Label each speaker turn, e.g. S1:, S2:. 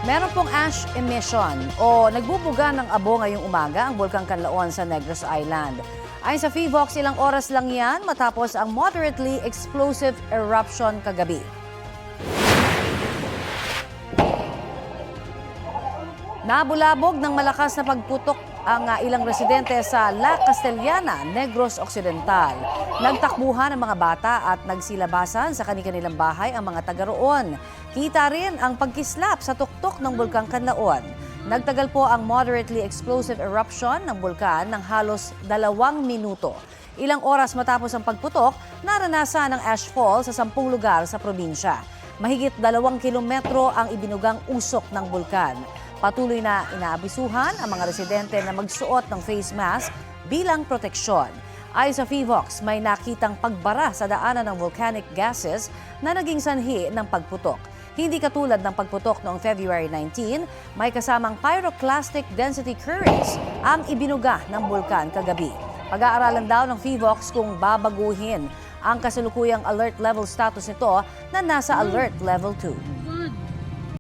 S1: Meron pong ash emission o nagbubuga ng abo ngayong umaga ang Bulkang Canlaon sa Negros Island. Ayon sa PHIVOX, ilang oras lang yan matapos ang moderately explosive eruption kagabi. Nabulabog ng malakas na pagputok ang ilang residente sa La Castellana, Negros Occidental. Nagtakbuhan ang mga bata at nagsilabasan sa kanilang bahay ang mga taga roon. Kita rin ang pagkislap sa tuktok ng Bulkang Canlaon. Nagtagal po ang moderately explosive eruption ng bulkan ng halos 2 minuto. Ilang oras matapos ang pagputok, naranasan ang ashfall sa 10 lugar sa probinsya. Mahigit 2 kilometro ang ibinugang usok ng bulkan. Patuloy na inaabisuhan ang mga residente na magsuot ng face mask bilang proteksyon. Ayon sa PHIVOX, may nakitang pagbara sa daanan ng volcanic gases na naging sanhi ng pagputok. Hindi katulad ng pagputok noong February 19, may kasamang pyroclastic density currents ang ibinuga ng bulkan kagabi. Pag-aaralan daw ng PHIVOX kung babaguhin ang kasalukuyang alert level status nito na nasa alert level 2.